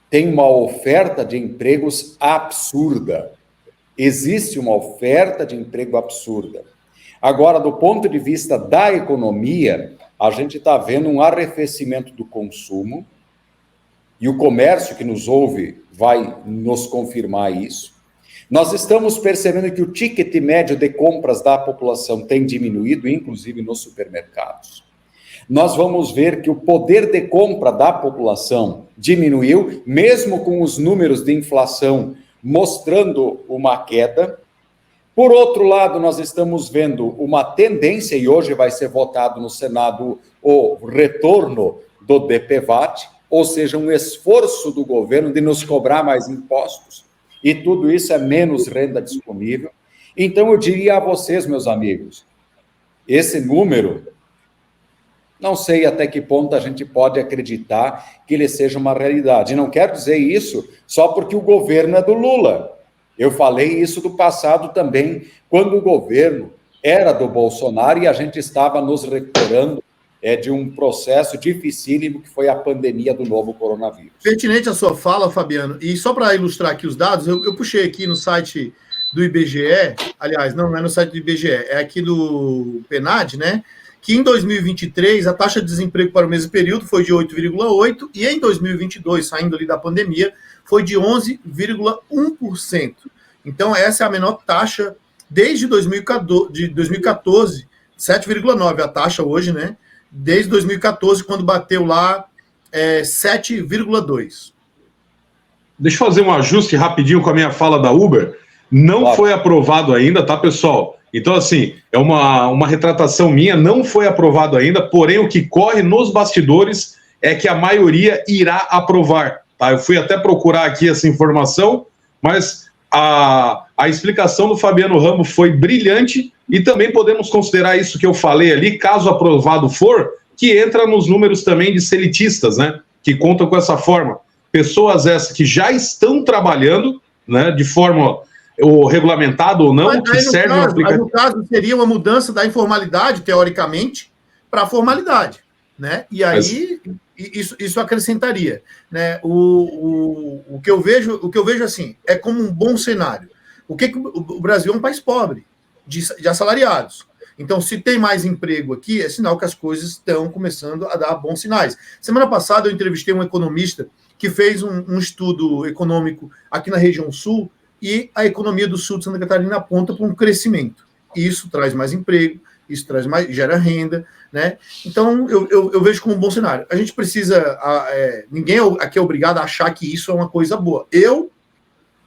tem uma oferta de empregos absurda. Existe uma oferta de emprego absurda. Agora, do ponto de vista da economia, a gente está vendo um arrefecimento do consumo, e o comércio que nos ouve vai nos confirmar isso. Nós estamos percebendo que o ticket médio de compras da população tem diminuído, inclusive nos supermercados. Nós vamos ver que o poder de compra da população diminuiu, mesmo com os números de inflação mostrando uma queda. Por outro lado, nós estamos vendo uma tendência, e hoje vai ser votado no Senado o retorno do DPVAT, ou seja, um esforço do governo de nos cobrar mais impostos, e tudo isso é menos renda disponível. Então, eu diria a vocês, meus amigos, esse número, não sei até que ponto a gente pode acreditar que ele seja uma realidade. Não quero dizer isso só porque o governo é do Lula. Eu falei isso do passado também, quando o governo era do Bolsonaro e a gente estava nos recuperando de um processo dificílimo que foi a pandemia do novo coronavírus. Pertinente a sua fala, Fabiano, e só para ilustrar aqui os dados, eu puxei aqui no site do IBGE, aliás, não é no site do IBGE, é aqui do PNAD, né? Que em 2023 a taxa de desemprego para o mesmo período foi de 8,8% e em 2022, saindo ali da pandemia, foi de 11,1%. Então, essa é a menor taxa desde 2014, 7,9% a taxa hoje, né? Desde 2014, quando bateu lá 7,2%. Deixa eu fazer um ajuste rapidinho com a minha fala da Uber. Não foi aprovado ainda, tá, pessoal? Então, assim, é uma retratação minha, não foi aprovado ainda, porém o que corre nos bastidores é que a maioria irá aprovar. Tá? Eu fui até procurar aqui essa informação, mas a explicação do Fabiano Rambo foi brilhante e também podemos considerar isso que eu falei ali, caso aprovado for, que entra nos números também de selitistas, né? Que contam com essa forma. Pessoas essas que já estão trabalhando, né, de forma regulamentada ou não, que serve um aplicativo. No caso, seria uma mudança da informalidade, teoricamente, para a formalidade, né? E aí isso acrescentaria, né? O que eu vejo assim é como um bom cenário. O Brasil é um país pobre de assalariados. Então, se tem mais emprego aqui, é sinal que as coisas estão começando a dar bons sinais. Semana passada eu entrevistei um economista que fez um estudo econômico aqui na região sul, e a economia do sul de Santa Catarina aponta para um crescimento. Isso traz mais emprego, isso gera renda, né? Então, eu vejo como um bom cenário. A gente precisa... ninguém aqui é obrigado a achar que isso é uma coisa boa. Eu,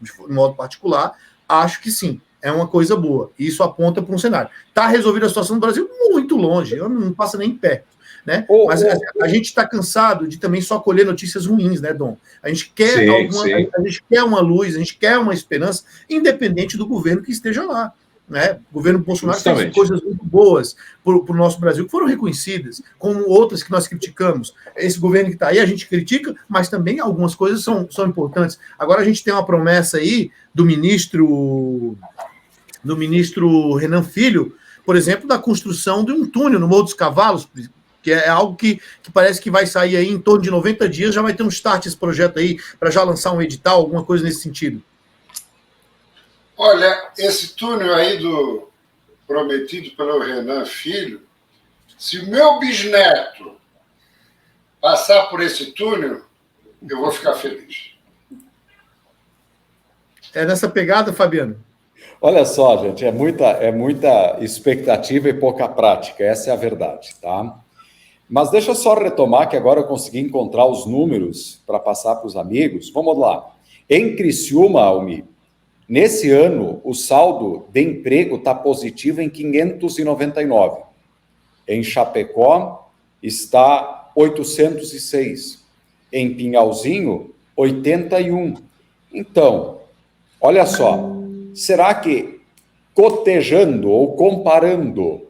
de modo particular, acho que sim, é uma coisa boa. E isso aponta para um cenário. Está resolvida a situação do Brasil? Muito longe, não passa nem perto. Né? Mas a gente está cansado de também só colher notícias ruins, né, Dom? A gente quer a gente quer uma luz, a gente quer uma esperança, independente do governo que esteja lá. Né? O governo Bolsonaro fez coisas muito boas para o nosso Brasil, que foram reconhecidas, como outras que nós criticamos. Esse governo que está aí, a gente critica, mas também algumas coisas são importantes. Agora a gente tem uma promessa aí do ministro do ministro Renan Filho, por exemplo, da construção de um túnel no Morro dos Cavalos, que é algo que parece que vai sair aí em torno de 90 dias, já vai ter um start esse projeto aí, para já lançar um edital, alguma coisa nesse sentido. Olha, esse túnel aí prometido pelo Renan Filho, se o meu bisneto passar por esse túnel, eu vou ficar feliz. É nessa pegada, Fabiano? Olha só, gente, é muita expectativa e pouca prática, essa é a verdade, tá? Mas deixa eu só retomar, que agora eu consegui encontrar os números para passar para os amigos. Vamos lá. Em Criciúma, Almi, nesse ano, o saldo de emprego está positivo em 599. Em Chapecó, está 806. Em Pinhalzinho, 81. Então, olha só, será que cotejando ou comparando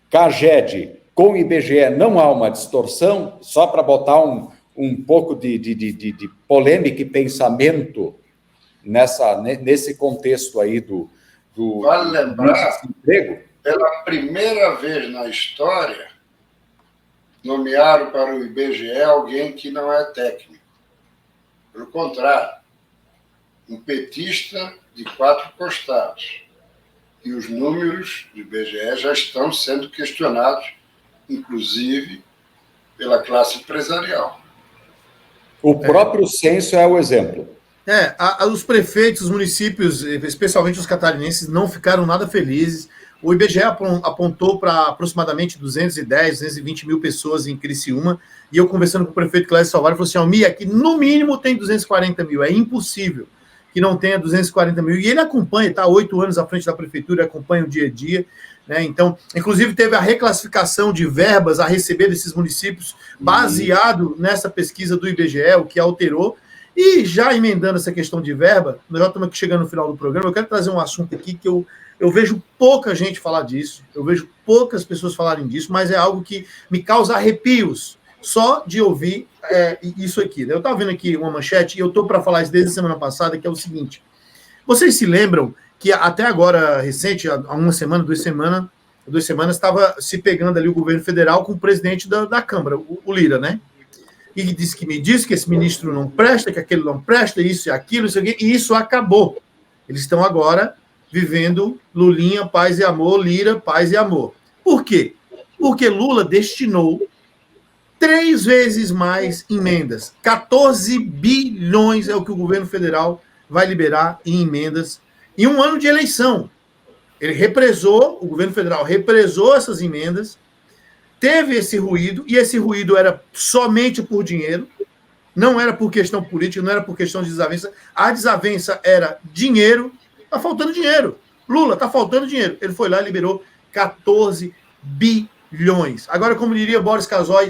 CAGED com o IBGE não há uma distorção? Só para botar um pouco de polêmica e pensamento nesse contexto aí do vale lembrar, emprego. Pela primeira vez na história, nomearam para o IBGE alguém que não é técnico. Pelo contrário, um petista de 4 costados. E os números do IBGE já estão sendo questionados, inclusive pela classe empresarial. O próprio censo é o exemplo. Os prefeitos, os municípios, especialmente os catarinenses, não ficaram nada felizes. O IBGE apontou para aproximadamente 210, 220 mil pessoas em Criciúma, e eu conversando com o prefeito Clécio Salvador, falou assim, Almi, aqui no mínimo tem 240 mil, é impossível que não tenha 240 mil. E ele acompanha, está 8 anos à frente da prefeitura, acompanha o dia a dia, né? Então, inclusive teve a reclassificação de verbas a receber desses municípios, baseado nessa pesquisa do IBGE, o que alterou. E já emendando essa questão de verba, nós já estamos aqui chegando no final do programa, eu quero trazer um assunto aqui que eu vejo pouca gente falar disso, eu vejo poucas pessoas falarem disso, mas é algo que me causa arrepios só de ouvir isso aqui. Eu estava vendo aqui uma manchete, e eu estou para falar isso desde a semana passada, que é o seguinte: vocês se lembram que até agora, recente, há uma semana, 2 semanas, estava se pegando ali o governo federal com o presidente da Câmara, o Lira, né? E me disse que esse ministro não presta, que aquele não presta, isso e aquilo, isso aqui, e isso acabou. Eles estão agora vivendo Lulinha, paz e amor, Lira, paz e amor. Por quê? Porque Lula destinou 3 vezes mais emendas. 14 bilhões é o que o governo federal vai liberar em emendas em um ano de eleição. O governo federal represou essas emendas, teve esse ruído, e esse ruído era somente por dinheiro, não era por questão política, não era por questão de desavença. A desavença era dinheiro, está faltando dinheiro. Lula, está faltando dinheiro. Ele foi lá e liberou 14 bilhões. Agora, como diria Boris Casoy,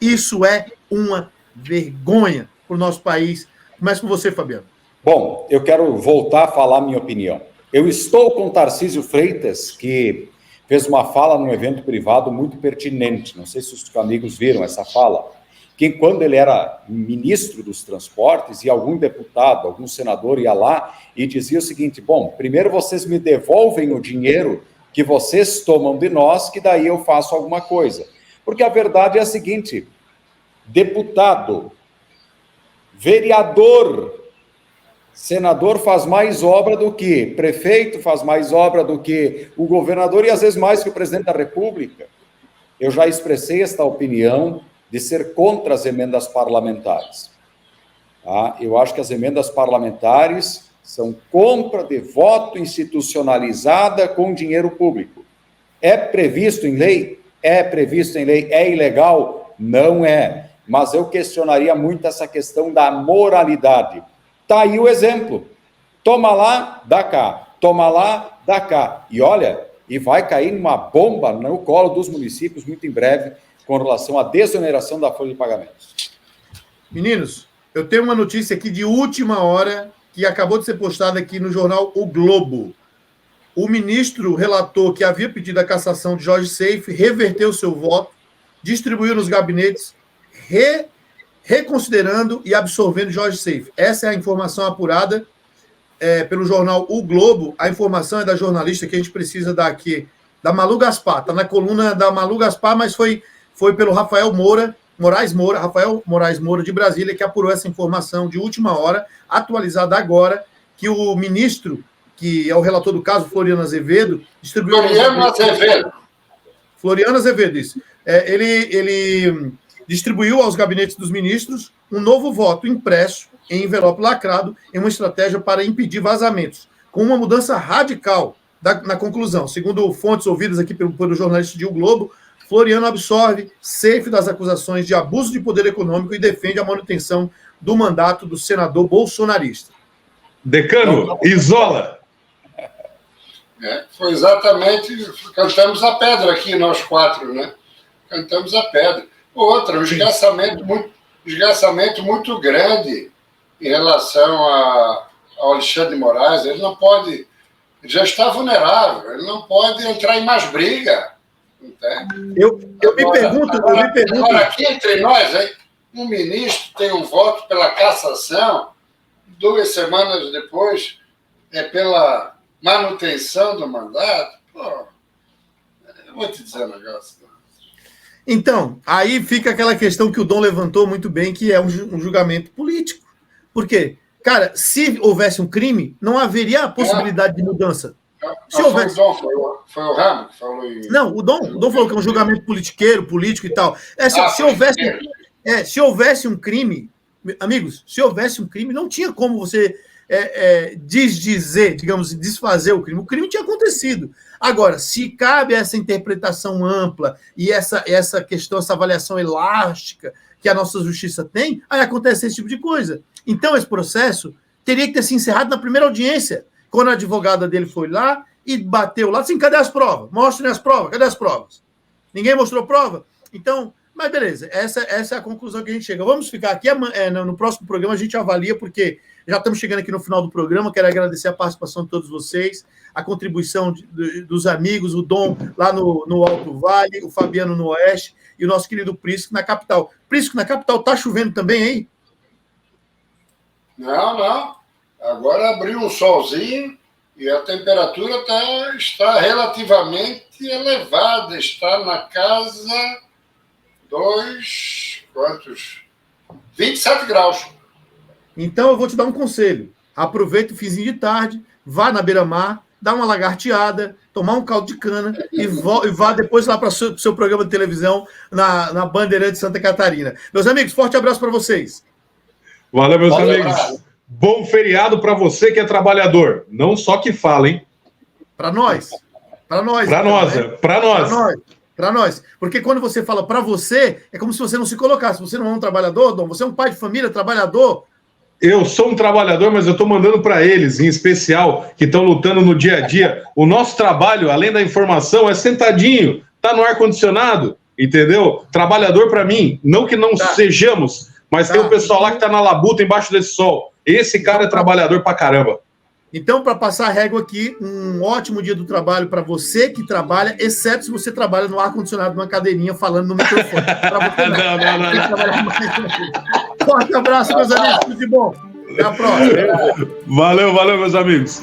isso é uma vergonha para o nosso país. Começa com você, Fabiano. Bom, eu quero voltar a falar minha opinião. Eu estou com o Tarcísio Freitas, que fez uma fala num evento privado muito pertinente. Não sei se os amigos viram essa fala. Que quando ele era ministro dos transportes, e algum deputado, algum senador ia lá e dizia o seguinte: bom, primeiro vocês me devolvem o dinheiro que vocês tomam de nós, que daí eu faço alguma coisa. Porque a verdade é a seguinte: deputado, vereador, senador faz mais obra do que prefeito, faz mais obra do que o governador e às vezes mais que o presidente da República. Eu já expressei esta opinião de ser contra as emendas parlamentares. Tá? Eu acho que as emendas parlamentares são compra de voto institucionalizada com dinheiro público. É previsto em lei? É previsto em lei. É ilegal? Não é. Mas eu questionaria muito essa questão da moralidade. Está aí o exemplo. Toma lá, dá cá. Toma lá, dá cá. E olha, e vai cair uma bomba no colo dos municípios muito em breve com relação à desoneração da folha de pagamentos. Meninos, eu tenho uma notícia aqui de última hora que acabou de ser postada aqui no jornal O Globo. O ministro relator que havia pedido a cassação de Jorge Seife reverteu seu voto, distribuiu nos gabinetes, reconsiderando e absorvendo Jorge Seife. Essa é a informação apurada pelo jornal O Globo, a informação é da jornalista que a gente precisa dar aqui, da Malu Gaspar, está na coluna da Malu Gaspar, mas foi pelo Rafael Moraes Moura, de Brasília, que apurou essa informação de última hora, atualizada agora, que o ministro, que é o relator do caso, Floriano Azevedo, distribuiu... Floriano Azevedo, isso. Ele distribuiu aos gabinetes dos ministros um novo voto impresso em envelope lacrado em uma estratégia para impedir vazamentos, com uma mudança radical na conclusão. Segundo fontes ouvidas aqui pelo jornalista de O Globo, Floriano absorve safe das acusações de abuso de poder econômico e defende a manutenção do mandato do senador bolsonarista. Decano, isola. Foi exatamente, cantamos a pedra aqui, nós 4, né? Cantamos a pedra. Outra, um esgarçamento muito grande em relação ao Alexandre de Moraes. Ele não pode, ele já está vulnerável, ele não pode entrar em mais briga. Eu me pergunto... Agora, aqui entre nós, hein, um ministro tem um voto pela cassação, 2 semanas depois é pela manutenção do mandato. Pô, eu vou te dizer um negócio. Então, aí fica aquela questão que o Dom levantou muito bem, que é um julgamento político. Por quê? Cara, se houvesse um crime, não haveria a possibilidade de mudança. Se houvesse... Foi o Ramo que falou isso. Não, o Dom falou que é um julgamento politiqueiro, político e tal. Se houvesse um crime, amigos, se houvesse um crime, não tinha como você desdizer, digamos, desfazer o crime. O crime tinha acontecido. Agora, se cabe essa interpretação ampla e essa questão, essa avaliação elástica que a nossa justiça tem, aí acontece esse tipo de coisa. Então, esse processo teria que ter se encerrado na primeira audiência, quando a advogada dele foi lá e bateu lá, assim, cadê as provas? Mostrem as provas, cadê as provas? Ninguém mostrou prova? Então, mas beleza, essa é a conclusão que a gente chega. Vamos ficar aqui, no próximo programa a gente avalia, porque já estamos chegando aqui no final do programa, quero agradecer a participação de todos vocês, a contribuição dos amigos, o Dom lá no Alto Vale, o Fabiano no Oeste e o nosso querido Prisco na capital. Prisco, na capital está chovendo também aí? Não. Agora abriu um solzinho e a temperatura está relativamente elevada. Está na casa 27 graus. Então eu vou te dar um conselho. Aproveita o finzinho de tarde, vá na beira-mar, dá uma lagarteada, tomar um caldo de cana e vá depois lá para o seu programa de televisão na Bandeirante de Santa Catarina. Meus amigos, forte abraço para vocês. Valeu, meus amigos. Bom feriado para você que é trabalhador. Não só que fala, hein? Para nós. Para nós. Porque quando você fala para você, é como se você não se colocasse. Você não é um trabalhador, Dom? Você é um pai de família, trabalhador? Eu sou um trabalhador, mas eu estou mandando para eles, em especial, que estão lutando no dia a dia. O nosso trabalho, além da informação, é sentadinho, tá no ar-condicionado, entendeu? Trabalhador para mim, não que não sejamos, mas tem o pessoal lá que está na labuta embaixo desse sol. Esse cara é trabalhador pra caramba. Então, para passar a régua aqui, um ótimo dia do trabalho para você que trabalha, exceto se você trabalha no ar-condicionado, numa cadeirinha, falando no microfone. Não. Forte abraço, meus amigos. Tudo de bom. Até a próxima. Valeu, meus amigos.